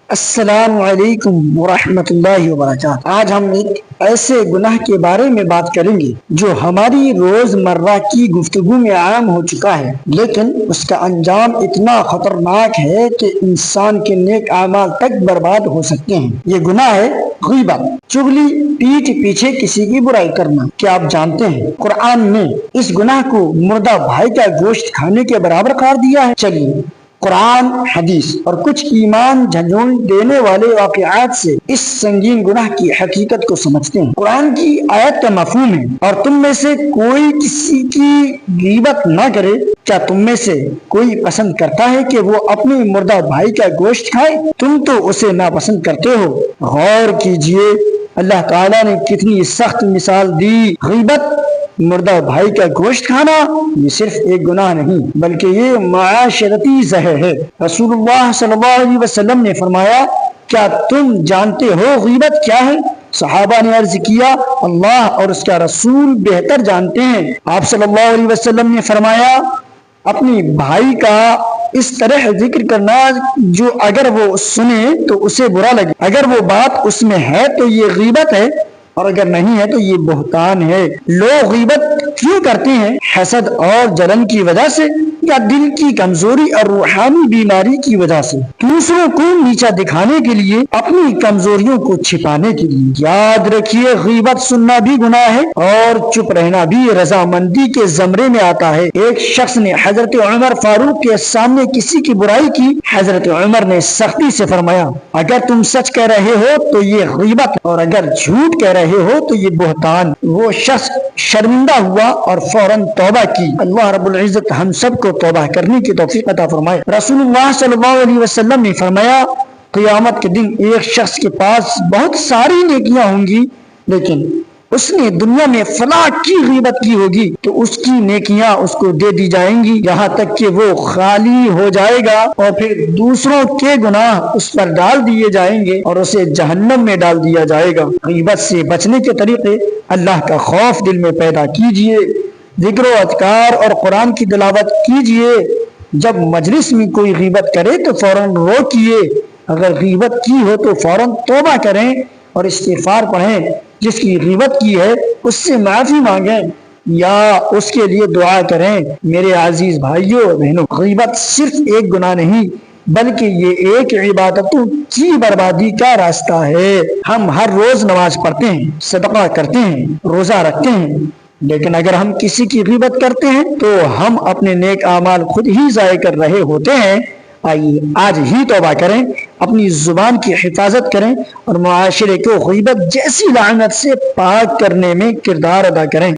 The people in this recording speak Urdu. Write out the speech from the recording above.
السلام علیکم ورحمۃ اللہ وبرکاتہ۔ آج ہم ایک ایسے گناہ کے بارے میں بات کریں گے جو ہماری روز مرہ کی گفتگو میں عام ہو چکا ہے، لیکن اس کا انجام اتنا خطرناک ہے کہ انسان کے نیک اعمال تک برباد ہو سکتے ہیں۔ یہ گناہ ہے غیبت، چغلی، پیٹھ پیچھے کسی کی برائی کرنا۔ کیا آپ جانتے ہیں قرآن نے اس گناہ کو مردہ بھائی کا گوشت کھانے کے برابر قرار دیا ہے؟ چلیے قرآن، حدیث اور کچھ ایمان جھنجھوڑ دینے والے واقعات سے اس سنگین گناہ کی حقیقت کو سمجھتے ہیں۔ قرآن کی آیت کا مفہوم ہے، اور تم میں سے کوئی کسی کی غیبت نہ کرے۔ کیا تم میں سے کوئی پسند کرتا ہے کہ وہ اپنے مردہ بھائی کا گوشت کھائے؟ تم تو اسے ناپسند کرتے ہو۔ غور کیجئے اللہ تعالیٰ نے کتنی سخت مثال دی۔ غیبت، مردہ بھائی کا گوشت کھانا، یہ صرف ایک گناہ نہیں بلکہ یہ معاشرتی زہر ہے۔ رسول اللہ صلی اللہ علیہ وسلم نے فرمایا، کیا تم جانتے ہو غیبت کیا ہے؟ صحابہ نے عرض کیا، اللہ اور اس کا رسول بہتر جانتے ہیں۔ آپ صلی اللہ علیہ وسلم نے فرمایا، اپنی بھائی کا اس طرح ذکر کرنا جو اگر وہ سنے تو اسے برا لگے۔ اگر وہ بات اس میں ہے تو یہ غیبت ہے، اور اگر نہیں ہے تو یہ بہتان ہے۔ لوگ غیبت کیوں کرتے ہیں؟ حسد اور جلن کی وجہ سے، یا دل کی کمزوری اور روحانی بیماری کی وجہ سے؟ دوسروں کو نیچا دکھانے کے لیے، اپنی کمزوریوں کو چھپانے کے لیے۔ یاد رکھیے، غیبت سننا بھی گناہ ہے اور چپ رہنا بھی رضامندی کے زمرے میں آتا ہے۔ ایک شخص نے حضرت عمر فاروق کے سامنے کسی کی برائی کی۔ حضرت عمر نے سختی سے فرمایا، اگر تم سچ کہہ رہے ہو تو یہ غیبت، اور اگر جھوٹ کہہ رہے ہو تو یہ بہتان۔ وہ شخص شرمندہ ہوا اور فوراً توبہ کی۔ اللہ رب العزت ہم سب کو توبہ کرنے کی توفیق عطا فرمائے۔ رسول اللہ صلی اللہ علیہ وسلم نے فرمایا، قیامت کے دن ایک شخص کے پاس بہت ساری نیکیاں ہوں گی، لیکن اس نے دنیا میں فلاں کی غیبت کی ہوگی تو اس کی نیکیاں اس کو دے دی جائیں گی، یہاں تک کہ وہ خالی ہو جائے گا، اور پھر دوسروں کے گناہ اس پر ڈال دیے جائیں گے اور اسے جہنم میں ڈال دیا جائے گا۔ غیبت سے بچنے کے طریقے: اللہ کا خوف دل میں پیدا کیجئے، ذکر و اذکار اور قرآن کی تلاوت کیجئے۔ جب مجلس میں کوئی غیبت کرے تو فوراً روکیے۔ اگر غیبت کی ہو تو فوراً توبہ کریں اور استغفار پڑھیں۔ جس کی غیبت کی ہے اس سے معافی مانگیں یا اس کے لیے دعا کریں۔ میرے عزیز بھائیوں اور بہنوں، غیبت صرف ایک گناہ نہیں بلکہ یہ ایک عبادتوں کی بربادی کا راستہ ہے۔ ہم ہر روز نماز پڑھتے ہیں، صدقہ کرتے ہیں، روزہ رکھتے ہیں، لیکن اگر ہم کسی کی غیبت کرتے ہیں تو ہم اپنے نیک اعمال خود ہی ضائع کر رہے ہوتے ہیں۔ آئیے آج ہی توبہ کریں، اپنی زبان کی حفاظت کریں اور معاشرے کو غیبت جیسی لعنت سے پاک کرنے میں کردار ادا کریں۔